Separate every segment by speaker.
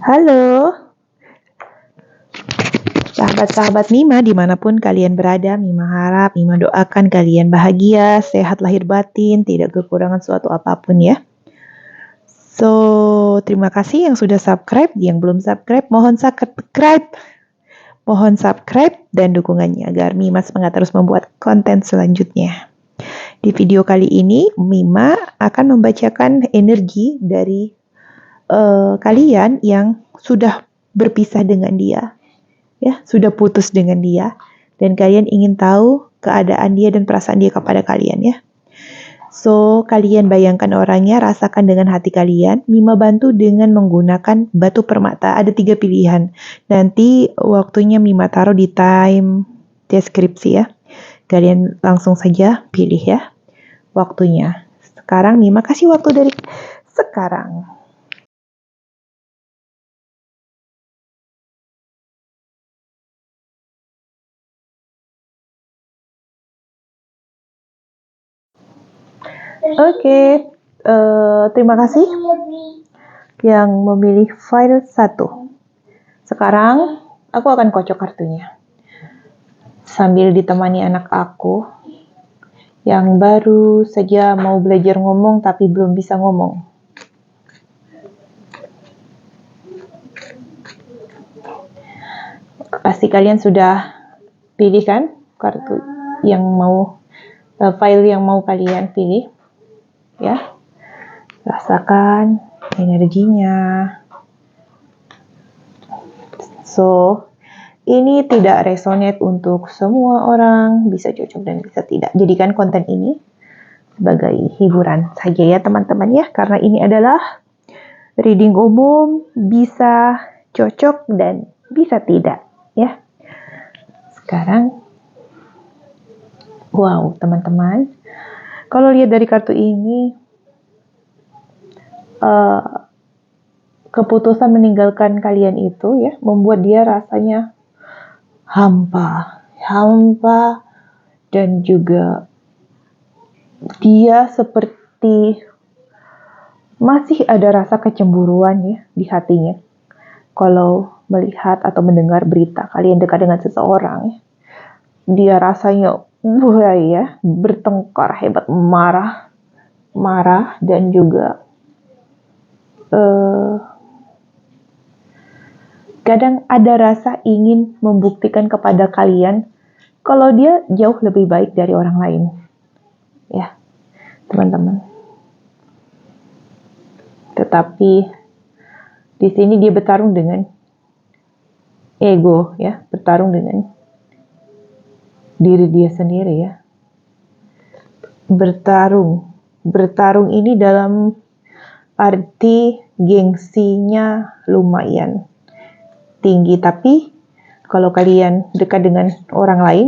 Speaker 1: Halo, sahabat-sahabat Mima dimanapun kalian berada, Mima doakan kalian bahagia, sehat lahir batin, tidak kekurangan suatu apapun ya. So, terima kasih yang sudah subscribe, yang belum subscribe, mohon subscribe dan dukungannya agar Mima semangat terus membuat konten selanjutnya. Di video kali ini, Mima akan membacakan energi dari kalian yang sudah berpisah dengan dia, ya, sudah putus dengan dia, dan kalian ingin tahu keadaan dia dan perasaan dia kepada kalian ya. So, kalian bayangkan orangnya, rasakan dengan hati kalian. Mima bantu dengan menggunakan batu permata. Ada 3 pilihan. Nanti waktunya Mima taruh di time deskripsi ya. Kalian langsung saja pilih ya waktunya. Sekarang Mima kasih waktu dari sekarang. Oke, terima kasih yang memilih file 1. Sekarang aku akan kocok kartunya sambil ditemani anak aku yang baru saja mau belajar ngomong tapi belum bisa ngomong. Pasti kalian sudah pilih kan kartu yang mau, file yang mau kalian pilih ya. Rasakan energinya. So, ini tidak resonate untuk semua orang, bisa cocok dan bisa tidak. Jadikan konten ini sebagai hiburan saja ya teman-teman ya, karena ini adalah reading umum, bisa cocok dan bisa tidak ya. Sekarang, wow teman-teman, kalau lihat dari kartu ini, keputusan meninggalkan kalian itu ya membuat dia rasanya hampa dan juga dia seperti masih ada rasa kecemburuan ya di hatinya. Kalau melihat atau mendengar berita kalian dekat dengan seseorang ya, dia rasanya ya bertengkar hebat, marah dan juga kadang ada rasa ingin membuktikan kepada kalian kalau dia jauh lebih baik dari orang lain. Ya, teman-teman. Tetapi di sini dia bertarung dengan ego ya, bertarung dengan diri dia sendiri ya. Bertarung ini dalam arti gengsinya lumayan tinggi, tapi kalau kalian dekat dengan orang lain,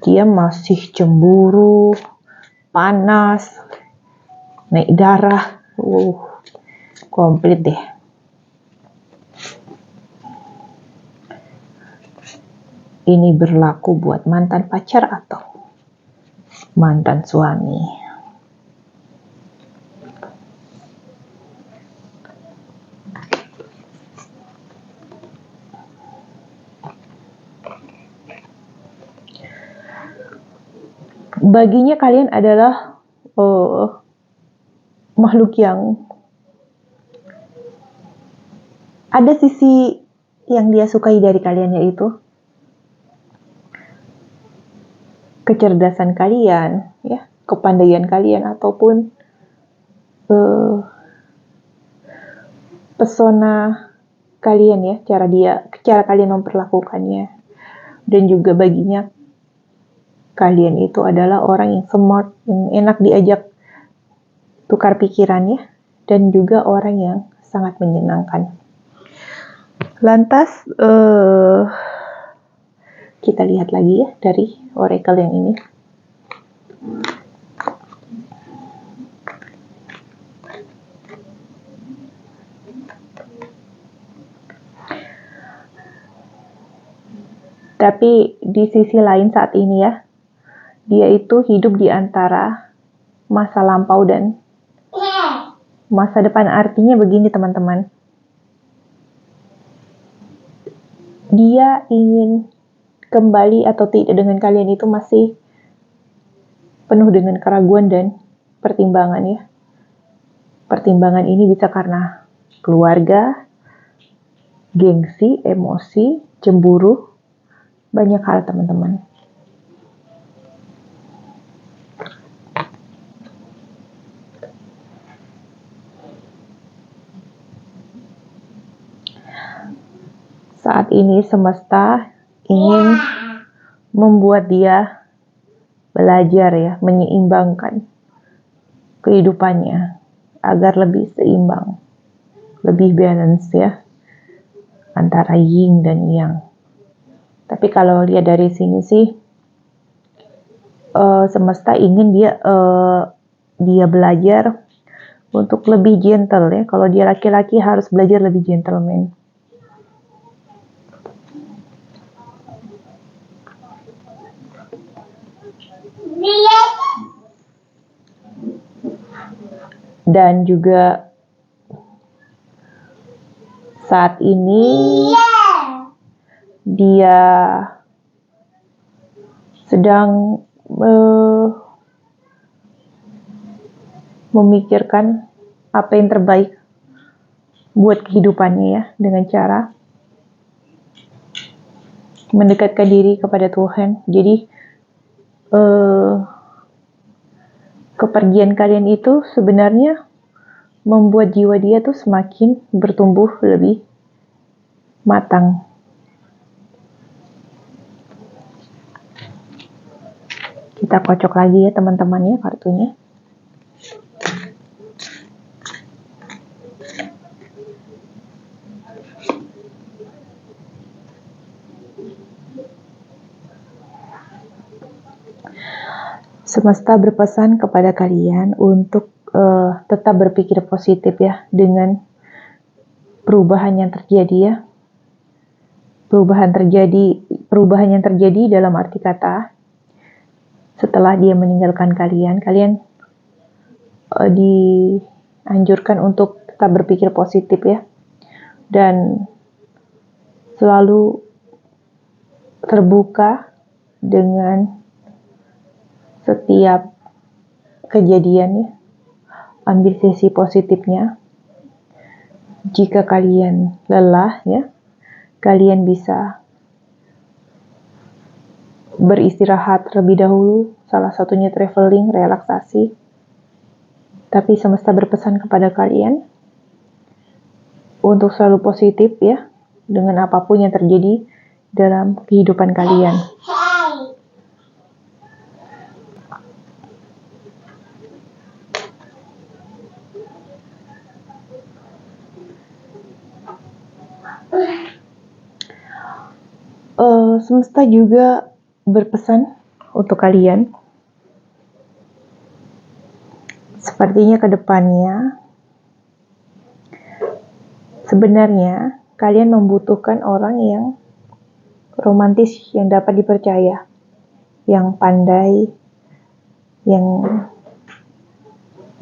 Speaker 1: dia masih cemburu, panas, naik darah, komplit deh. Ini berlaku buat mantan pacar atau mantan suami. Baginya kalian adalah makhluk yang ada sisi yang dia sukai dari kalian, yaitu kecerdasan kalian ya, kepandaian kalian, ataupun pesona kalian ya, cara kalian memperlakukannya. Dan juga baginya kalian itu adalah orang yang smart, yang enak diajak tukar pikirannya, dan juga orang yang sangat menyenangkan. Lantas kita lihat lagi ya dari oracle yang ini. Tapi di sisi lain saat ini ya, dia itu hidup di antara masa lampau dan masa depan. Artinya begini teman-teman, dia ingin kembali atau tidak dengan kalian itu masih penuh dengan keraguan dan pertimbangan ya. Pertimbangan ini bisa karena keluarga, gengsi, emosi, cemburu, banyak hal teman-teman. Saat ini semesta ingin membuat dia belajar ya, menyeimbangkan kehidupannya agar lebih seimbang, lebih balance ya, antara yin dan yang. Tapi kalau lihat dari sini sih, semesta ingin dia belajar untuk lebih gentle ya. Kalau dia laki-laki harus belajar lebih gentleman. Dan juga saat ini dia sedang memikirkan apa yang terbaik buat kehidupannya ya, dengan cara mendekatkan diri kepada Tuhan. Jadi kepergian kalian itu sebenarnya membuat jiwa dia tuh semakin bertumbuh lebih matang. Kita kocok lagi ya teman-teman ya kartunya. Semesta berpesan kepada kalian untuk tetap berpikir positif ya, dengan perubahan yang terjadi ya. Perubahan yang terjadi dalam arti kata setelah dia meninggalkan kalian dianjurkan untuk tetap berpikir positif ya, dan selalu terbuka dengan setiap kejadian ya. Ambil sisi positifnya. Jika kalian lelah ya, kalian bisa beristirahat terlebih dahulu, salah satunya traveling, relaksasi. Tapi semesta berpesan kepada kalian untuk selalu positif ya, dengan apapun yang terjadi dalam kehidupan kalian. Semesta juga berpesan untuk kalian, sepertinya ke depannya sebenarnya kalian membutuhkan orang yang romantis, yang dapat dipercaya, yang pandai, yang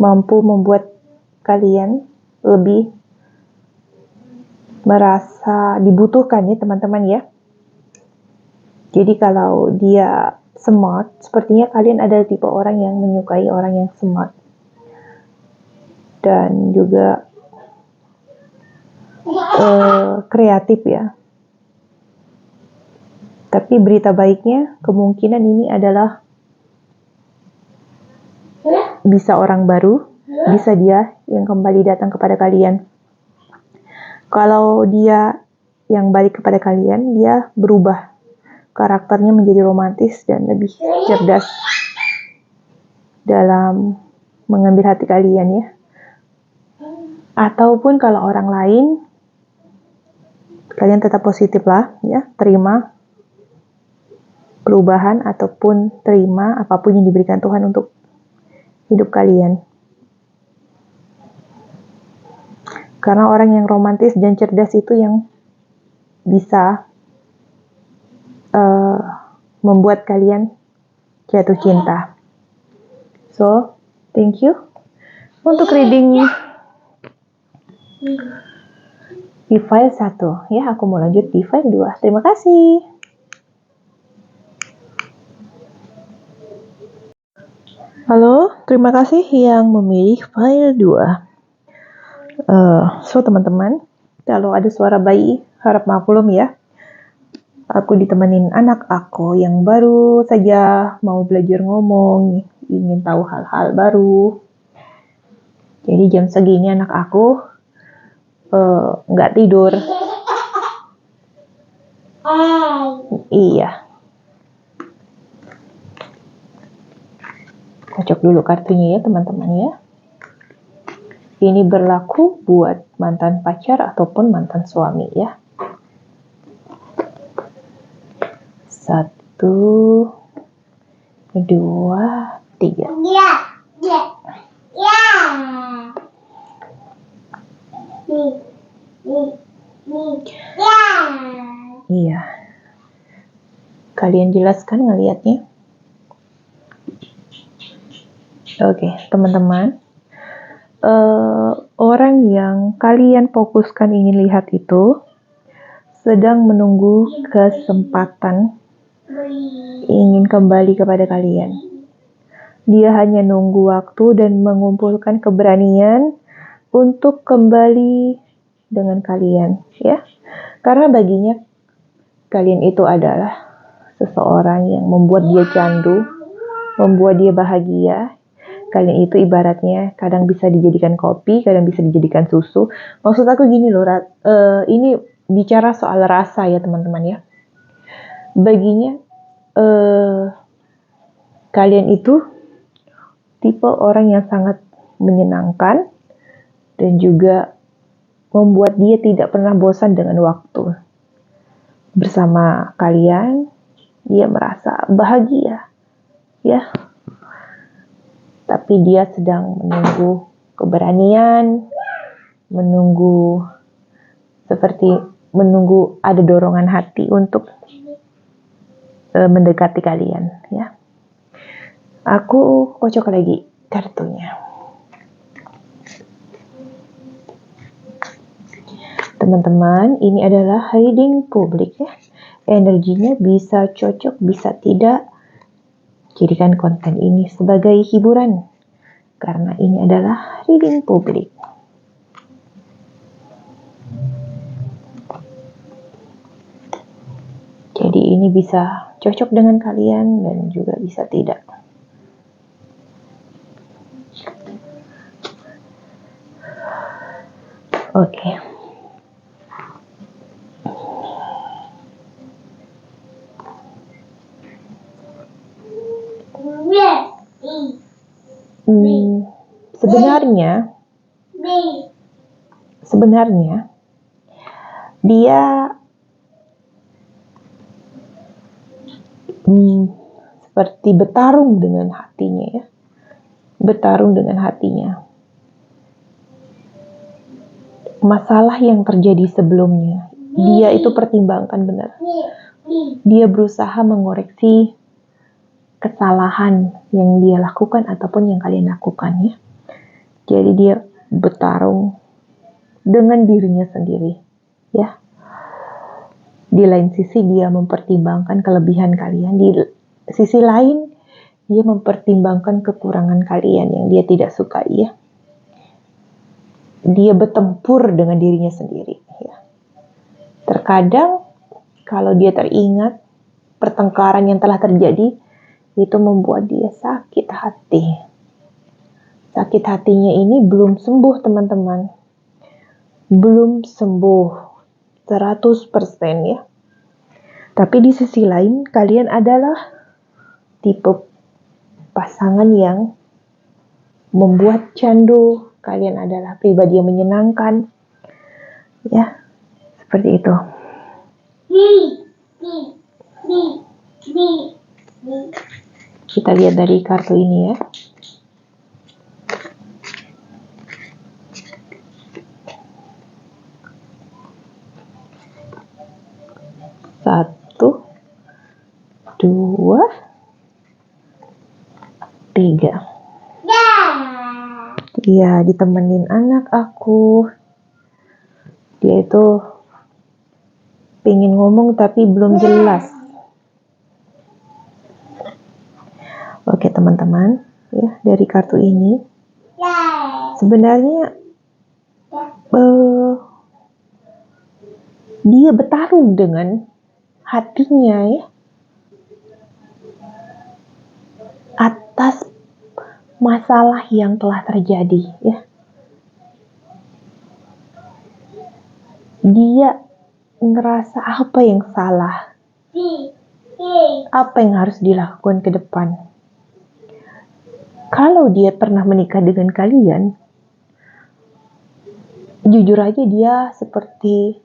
Speaker 1: mampu membuat kalian lebih merasa dibutuhkan ya teman-teman ya. Jadi kalau dia smart, sepertinya kalian adalah tipe orang yang menyukai orang yang smart. Dan juga kreatif ya. Tapi berita baiknya, kemungkinan ini adalah bisa orang baru, bisa dia yang kembali datang kepada kalian. Kalau dia yang balik kepada kalian, dia berubah. Karakternya menjadi romantis dan lebih cerdas dalam mengambil hati kalian ya. Ataupun kalau orang lain, kalian tetap positif lah ya, terima perubahan ataupun terima apapun yang diberikan Tuhan untuk hidup kalian. Karena orang yang romantis dan cerdas itu yang bisa membuat kalian jatuh cinta. So, thank you untuk reading di file 1 ya. Aku mau lanjut di file 2. Terima kasih. Halo, terima kasih yang memilih file 2. Teman-teman, kalau ada suara bayi, harap maklum ya. Aku ditemenin anak aku yang baru saja mau belajar ngomong, ingin tahu hal-hal baru. Jadi jam segini anak aku nggak tidur. Iya. Kocok dulu kartunya ya teman-teman ya. Ini berlaku buat mantan pacar ataupun mantan suami ya. 1, 2, 3. Iya. Kalian jelaskan ngelihatnya? Oke, teman-teman. Orang yang kalian fokuskan ingin lihat itu sedang menunggu kesempatan ingin kembali kepada kalian. Dia hanya nunggu waktu dan mengumpulkan keberanian untuk kembali dengan kalian, ya. Karena baginya kalian itu adalah seseorang yang membuat dia candu, membuat dia bahagia. Kalian itu ibaratnya kadang bisa dijadikan kopi, kadang bisa dijadikan susu. Maksud aku gini loh, ini bicara soal rasa ya teman-teman ya. Baginya kalian itu tipe orang yang sangat menyenangkan dan juga membuat dia tidak pernah bosan dengan waktu bersama kalian. Dia merasa bahagia ya. Tapi dia sedang menunggu keberanian, menunggu ada dorongan hati untuk mendekati kalian ya. Aku kocok lagi kartunya. Teman-teman, ini adalah reading publik ya. Energinya bisa cocok, bisa tidak. Jadikan konten ini sebagai hiburan, karena ini adalah reading publik. Jadi ini bisa cocok dengan kalian dan juga bisa tidak. Oke. Sebenarnya dia seperti bertarung dengan hatinya ya. Bertarung dengan hatinya. Masalah yang terjadi sebelumnya, dia itu pertimbangkan benar. Dia berusaha mengoreksi kesalahan yang dia lakukan ataupun yang kalian lakukan ya. Jadi dia bertarung dengan dirinya sendiri ya. Di lain sisi dia mempertimbangkan kelebihan kalian, di sisi lain dia mempertimbangkan kekurangan kalian yang dia tidak sukai ya. Dia bertempur dengan dirinya sendiri ya. Terkadang kalau dia teringat pertengkaran yang telah terjadi, itu membuat dia sakit hati. Sakit hatinya ini belum sembuh teman-teman. Belum sembuh 100% ya. Tapi di sisi lain kalian adalah tipe pasangan yang membuat candu. Kalian adalah pribadi yang menyenangkan ya. Seperti itu. Kita lihat dari kartu ini ya. Satu, 2, 3. Ya, ditemenin anak aku. Dia itu pengen ngomong tapi belum jelas. Oke teman-teman, ya dari kartu ini sebenarnya dia bertarung dengan hatinya ya atas masalah yang telah terjadi ya. Dia ngerasa apa yang salah, apa yang harus dilakukan ke depan. Kalau dia pernah menikah dengan kalian, jujur aja dia seperti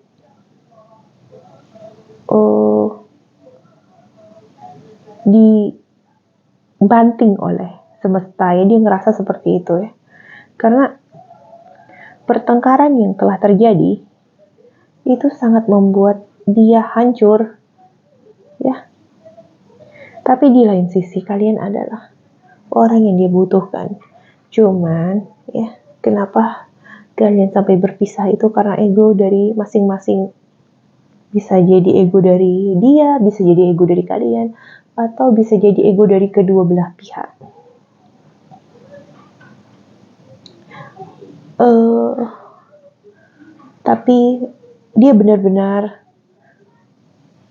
Speaker 1: dibanting oleh semesta ya. Dia ngerasa seperti itu ya, karena pertengkaran yang telah terjadi itu sangat membuat dia hancur ya. Tapi di lain sisi kalian adalah orang yang dia butuhkan. Cuman ya, kenapa kalian sampai berpisah itu karena ego dari masing-masing. Bisa jadi ego dari dia, bisa jadi ego dari kalian, atau bisa jadi ego dari kedua belah pihak. Tapi dia benar-benar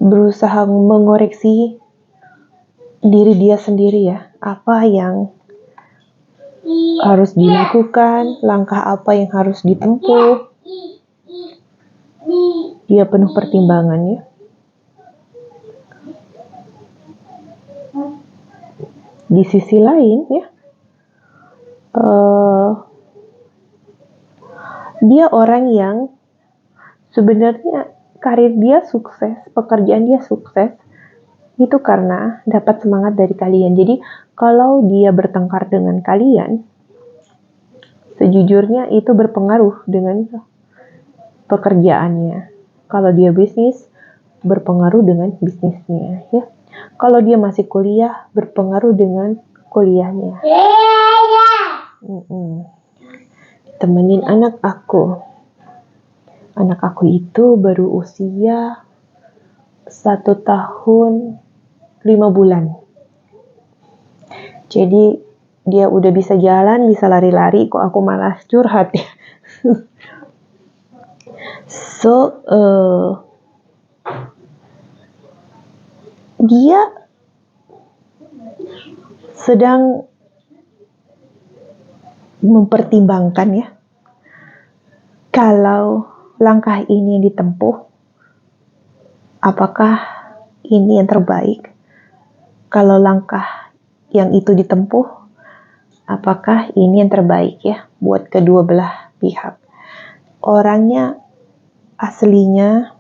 Speaker 1: berusaha mengoreksi diri dia sendiri ya. Apa yang harus dilakukan, langkah apa yang harus ditempuh. Dia penuh pertimbangannya. Di sisi lain ya, dia orang yang sebenarnya karir dia sukses, pekerjaan dia sukses, itu karena dapat semangat dari kalian. Jadi kalau dia bertengkar dengan kalian, sejujurnya itu berpengaruh dengan pekerjaannya. Kalau dia bisnis, berpengaruh dengan bisnisnya ya. Kalau dia masih kuliah, berpengaruh dengan kuliahnya. Temenin anak aku. Anak aku itu baru usia 1 tahun 5 bulan. Jadi dia udah bisa jalan, bisa lari-lari, kok aku malah curhat ya. Dia sedang mempertimbangkan ya, kalau langkah ini ditempuh, apakah ini yang terbaik? Kalau langkah yang itu ditempuh, apakah ini yang terbaik ya buat kedua belah pihak? Orangnya aslinya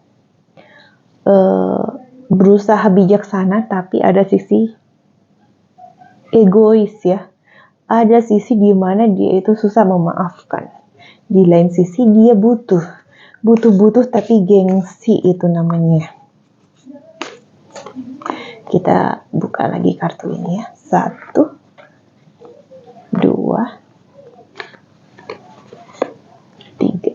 Speaker 1: berusaha bijaksana, tapi ada sisi egois ya. Ada sisi di mana dia itu susah memaafkan. Di lain sisi dia butuh tapi gengsi itu namanya. Kita buka lagi kartu ini ya. 1, 2, 3.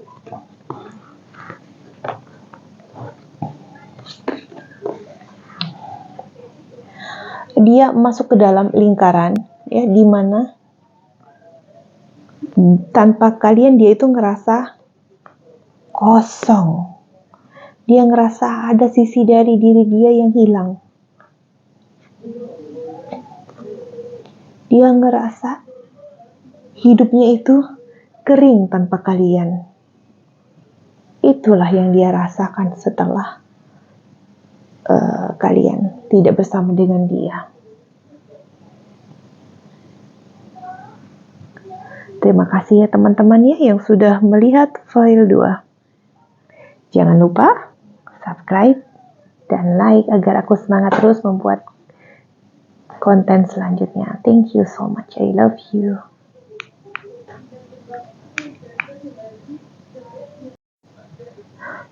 Speaker 1: Dia masuk ke dalam lingkaran ya, di mana tanpa kalian dia itu ngerasa kosong. Dia ngerasa ada sisi dari diri dia yang hilang. Dia ngerasa hidupnya itu kering tanpa kalian. Itulah yang dia rasakan setelah kalian tidak bersama dengan dia. Terima kasih ya teman-teman ya yang sudah melihat file 2. Jangan lupa subscribe dan like agar aku semangat terus membuat konten selanjutnya. Thank you so much. I love you.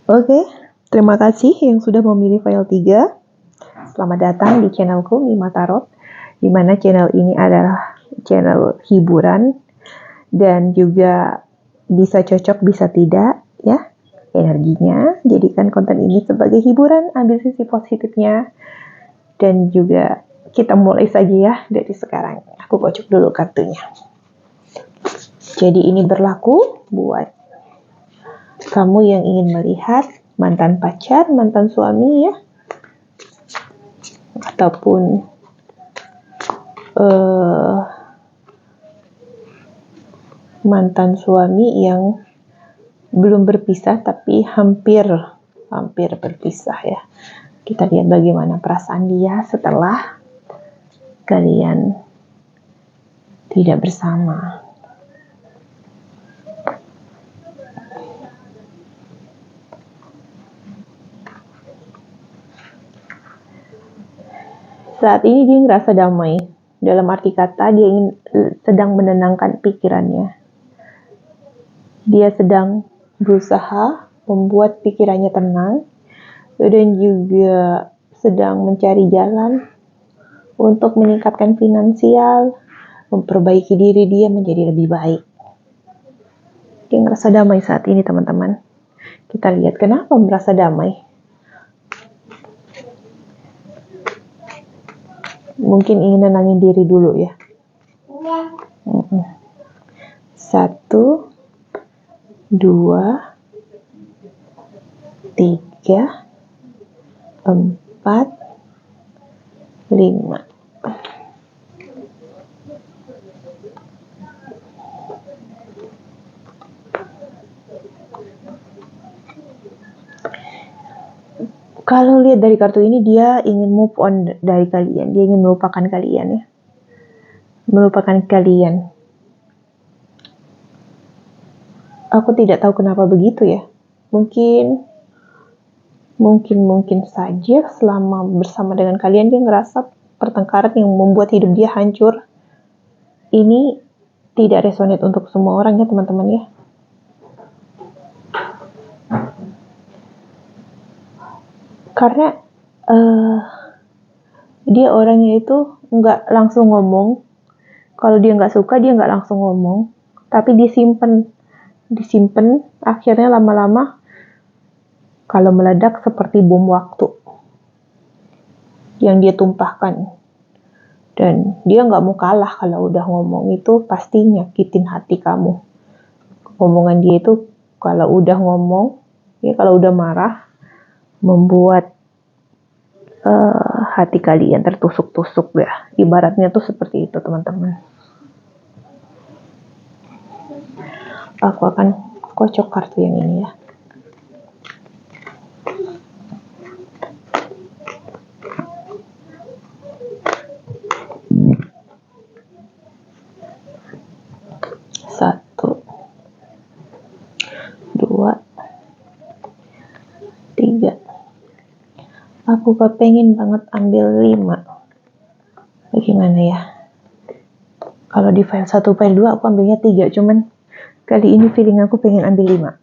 Speaker 1: Oke, terima kasih yang sudah memilih file 3. Selamat datang di channelku Mima Tarot, di mana channel ini adalah channel hiburan dan juga bisa cocok bisa tidak ya. energinya, jadikan konten ini sebagai hiburan, ambil sisi positifnya, dan juga kita mulai saja ya dari sekarang. Aku kocok dulu kartunya. Jadi ini berlaku buat kamu yang ingin melihat mantan pacar, mantan suami ya, ataupun mantan suami yang belum berpisah tapi hampir berpisah ya. Kita lihat bagaimana perasaan dia setelah kalian tidak bersama. Saat ini dia ngerasa damai. Dalam arti kata, dia sedang menenangkan pikirannya. Dia sedang berusaha membuat pikirannya tenang dan juga sedang mencari jalan untuk meningkatkan finansial, memperbaiki diri dia menjadi lebih baik. Dia ngerasa damai saat ini, teman-teman. Kita lihat kenapa merasa damai. Mungkin ingin nenangin diri dulu ya. 1, 2, 3, 4, 5. Kalau lihat dari kartu ini, dia ingin move on dari kalian. Dia ingin melupakan kalian ya. Melupakan kalian. Aku tidak tahu kenapa begitu ya. Mungkin saja selama bersama dengan kalian dia ngerasa pertengkaran yang membuat hidup dia hancur. Ini tidak resonate untuk semua orang ya teman-teman ya. Karena dia orangnya itu nggak langsung ngomong. Kalau dia nggak suka, dia nggak langsung ngomong. Tapi disimpan. Akhirnya lama-lama kalau meledak seperti bom waktu yang dia tumpahkan. Dan dia nggak mau kalah kalau udah ngomong itu pasti nyakitin hati kamu. Omongan dia itu kalau udah ngomong, ya kalau udah marah, membuat hati kalian tertusuk-tusuk ya. Ibaratnya tuh seperti itu teman-teman. Aku akan kocok kartu yang ini ya. Satu, 2, 3. Aku kepengen banget ambil 5. Bagaimana ya? Kalau di file 1, file 2 aku ambilnya 3. Cuman kali ini feeling aku pengen ambil 5.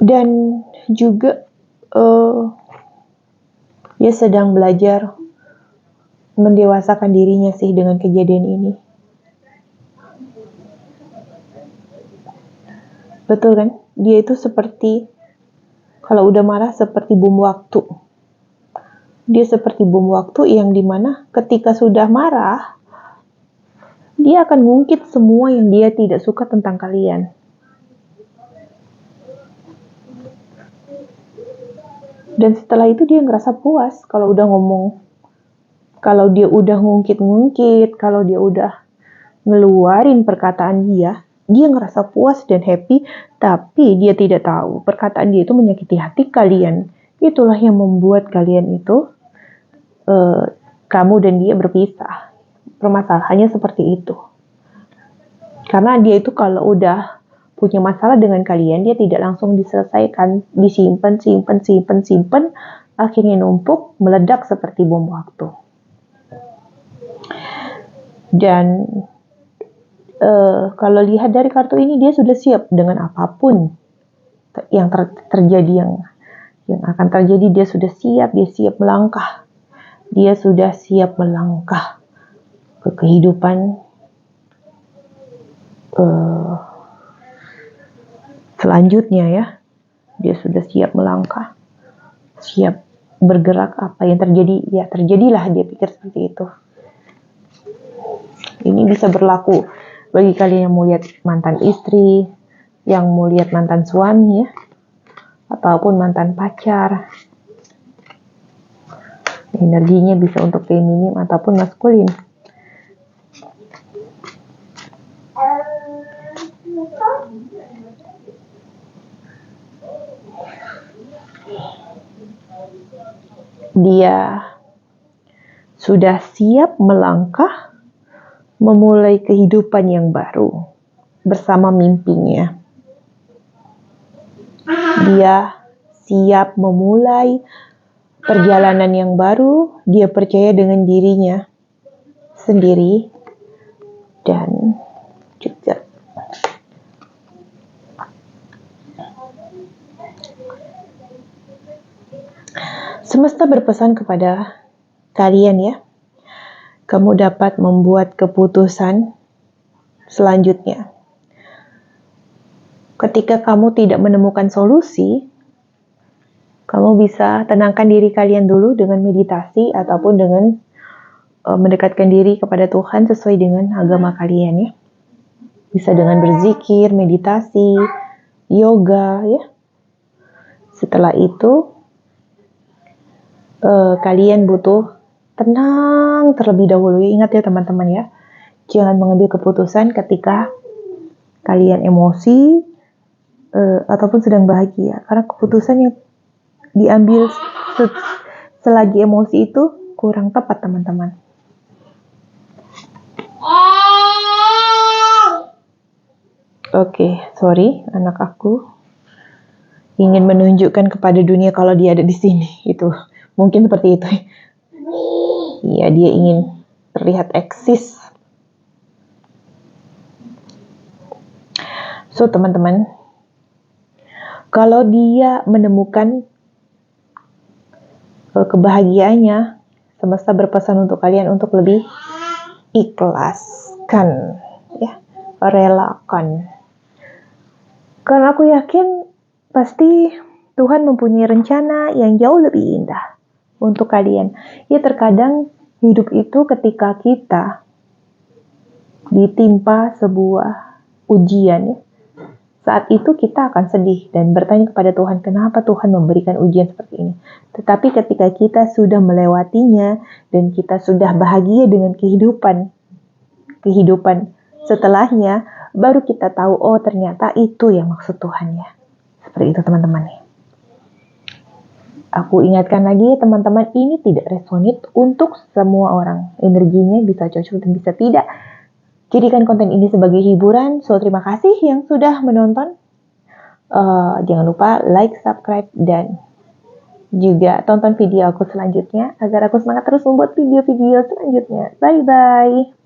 Speaker 1: Dan juga dia sedang belajar mendewasakan dirinya sih dengan kejadian ini. Betul kan? Dia itu seperti, kalau udah marah seperti bom waktu. Dia seperti bom waktu yang dimana ketika sudah marah, dia akan ngungkit semua yang dia tidak suka tentang kalian. Dan setelah itu dia ngerasa puas kalau udah ngomong. Kalau dia udah ngungkit-ngungkit, kalau dia udah ngeluarin perkataan dia ngerasa puas dan happy, tapi dia tidak tahu perkataan dia itu menyakiti hati kalian. Itulah yang membuat kalian itu kamu dan dia berpisah. Permasalahannya seperti itu. Karena dia itu kalau udah punya masalah dengan kalian, dia tidak langsung diselesaikan, disimpan, akhirnya numpuk, meledak seperti bom waktu. Dan kalau lihat dari kartu ini, dia sudah siap dengan apapun yang terjadi, yang akan terjadi. Dia sudah siap, melangkah. Dia sudah siap melangkah ke kehidupan selanjutnya ya. Dia sudah siap melangkah, siap bergerak. Apa yang terjadi, ya terjadilah, dia pikir seperti itu. Ini bisa berlaku bagi kalian yang mau lihat mantan istri, yang mau lihat mantan suami ya, ataupun mantan pacar. Energinya bisa untuk feminim ataupun maskulin. Dia sudah siap melangkah, memulai kehidupan yang baru bersama mimpinya. Dia siap memulai perjalanan yang baru. Dia percaya dengan dirinya sendiri dan juga semesta berpesan kepada kalian ya. Kamu dapat membuat keputusan selanjutnya. Ketika kamu tidak menemukan solusi, kamu bisa tenangkan diri kalian dulu dengan meditasi ataupun dengan mendekatkan diri kepada Tuhan sesuai dengan agama kalian ya. Bisa dengan berzikir, meditasi, yoga ya. Setelah itu kalian butuh tenang terlebih dahulu. Ingat ya teman-teman ya, jangan mengambil keputusan ketika kalian emosi ataupun sedang bahagia, karena keputusan yang diambil selagi emosi itu kurang tepat teman-teman. Oke, sorry, anak aku ingin menunjukkan kepada dunia kalau dia ada di sini. Itu mungkin seperti itu. Iya, dia ingin terlihat eksis. So teman-teman, kalau dia menemukan kebahagiaannya, semesta berpesan untuk kalian untuk lebih ikhlaskan, ya, relakan. Karena aku yakin pasti Tuhan mempunyai rencana yang jauh lebih indah untuk kalian. Ya terkadang hidup itu ketika kita ditimpa sebuah ujian ya, saat itu kita akan sedih dan bertanya kepada Tuhan, kenapa Tuhan memberikan ujian seperti ini? Tetapi ketika kita sudah melewatinya dan kita sudah bahagia dengan kehidupan setelahnya, baru kita tahu, oh ternyata itu yang maksud Tuhan ya. Seperti itu teman-teman. Aku ingatkan lagi teman-teman, ini tidak resonate untuk semua orang. Energinya bisa cocok dan bisa tidak. Jadikan konten ini sebagai hiburan. So, terima kasih yang sudah menonton. Jangan lupa like, subscribe, dan juga tonton video aku selanjutnya agar aku semangat terus membuat video-video selanjutnya. Bye-bye.